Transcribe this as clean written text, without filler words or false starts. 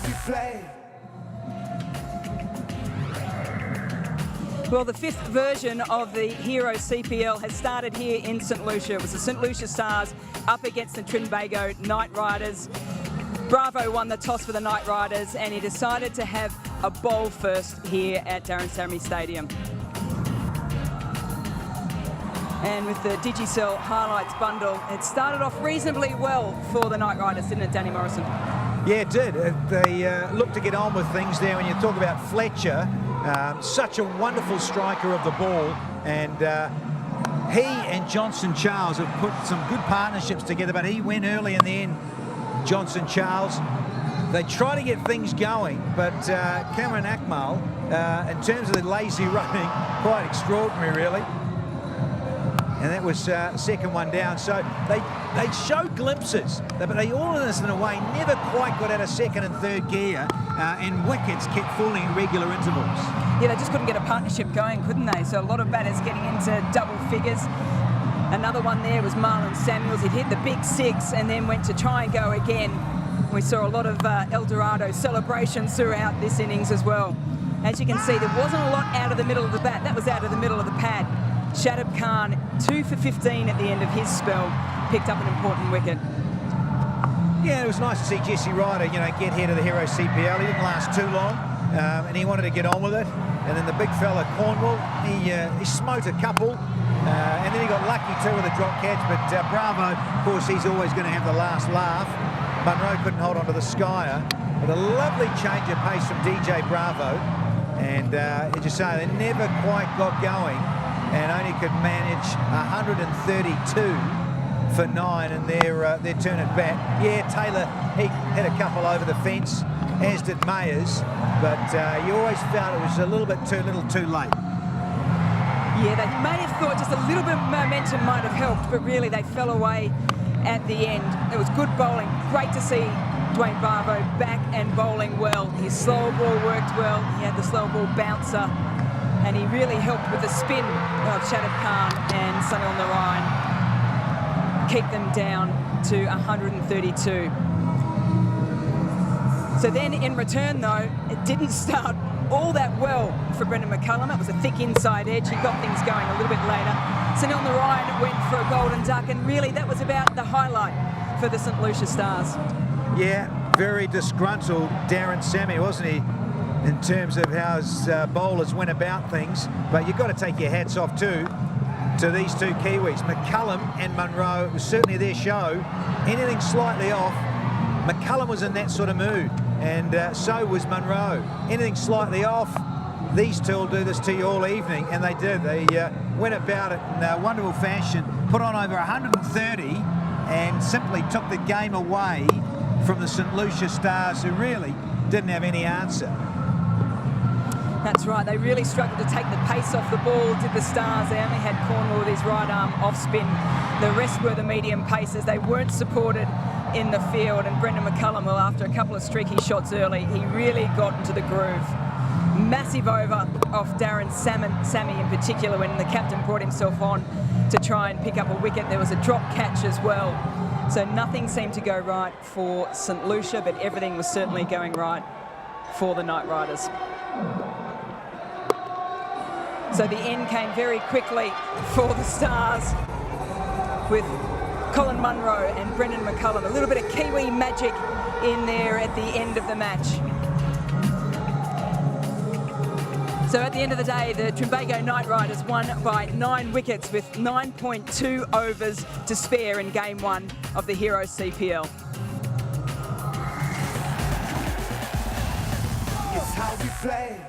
we play. Well, the fifth version of the Hero CPL has started here in St Lucia. It was the St Lucia Stars up against the TRINBAGO Knight Riders. Bravo won the toss for the Knight Riders, and he decided to have a bowl first here at Darren Sammy Stadium. And with the Digicel highlights bundle, it started off reasonably well for the Knight Riders, didn't it, Danny Morrison? Yeah, it did. They looked to get on with things there. When you talk about Fletcher, such a wonderful striker of the ball, and he and Johnson Charles have put some good partnerships together, but he went early in the end, Johnson Charles. They try to get things going, but Cameron Akmal, in terms of the lazy running, quite extraordinary, really. And that was second one down. So they showed glimpses, but they all in this, in a way, never quite got out of second and third gear, and wickets kept falling in regular intervals. Yeah, they just couldn't get a partnership going, couldn't they? So a lot of batters getting into double figures. Another one there was Marlon Samuels. He'd hit the big six and then went to try and go again. We saw a lot of El Dorado celebrations throughout this innings as well. As you can see, there wasn't a lot out of the middle of the bat. That was out of the middle of the pad. Shadab Khan, 2 for 15 at the end of his spell, picked up an important wicket. Yeah, it was nice to see Jesse Ryder, get here to the Hero CPL. He didn't last too long, and he wanted to get on with it. And then the big fella, Cornwall, he smote a couple, and then he got lucky too with a drop catch. But Bravo, of course, he's always going to have the last laugh. Munro couldn't hold on to the Skyer, but a lovely change of pace from DJ Bravo. And as you say, they never quite got going, and only could manage 132 for 9 in their turn at bat. Yeah, Taylor, he had a couple over the fence, as did Mayers, but you always felt it was a little bit too little too late. Yeah, they may have thought just a little bit of momentum might have helped, but really they fell away at the end. It was good bowling. Great to see Dwayne Bravo back and bowling well. His slow ball worked well. He had the slow ball bouncer, and he really helped with the spin of Shadab Khan and Sunil Narayan. Keep them down to 132. So then in return, though, it didn't start all that well for Brendan McCullum. It was a thick inside edge. He got things going a little bit later. Sunil Narayan went for a golden duck, and really that was about the highlight for the St Lucia Stars. Yeah, very disgruntled Darren Sammy, wasn't he, in terms of how his bowlers went about things. But you've got to take your hats off too to these two Kiwis. McCullum and Munro, it was certainly their show. Anything slightly off, McCullum was in that sort of mood, and so was Munro. Anything slightly off, these two will do this to you all evening, and they did. They went about it in a wonderful fashion, put on over 130, and simply took the game away from the St Lucia Stars, who really didn't have any answer. That's right, they really struggled to take the pace off the ball, did the Stars. They only had Cornwall with his right arm off spin. The rest were the medium paces. They weren't supported in the field, and Brendan McCullum, well, after a couple of streaky shots early, he really got into the groove. Massive over off Darren Sammy in particular, when the captain brought himself on to try and pick up a wicket. There was a drop catch as well. So nothing seemed to go right for St Lucia, but everything was certainly going right for the Knight Riders. So the end came very quickly for the Stars, with Colin Munro and Brendan McCullum. A little bit of Kiwi magic in there at the end of the match. So at the end of the day, the TRINBAGO Knight Riders won by 9 wickets with 9.2 overs to spare in Game 1 of the Hero CPL. It's how we play.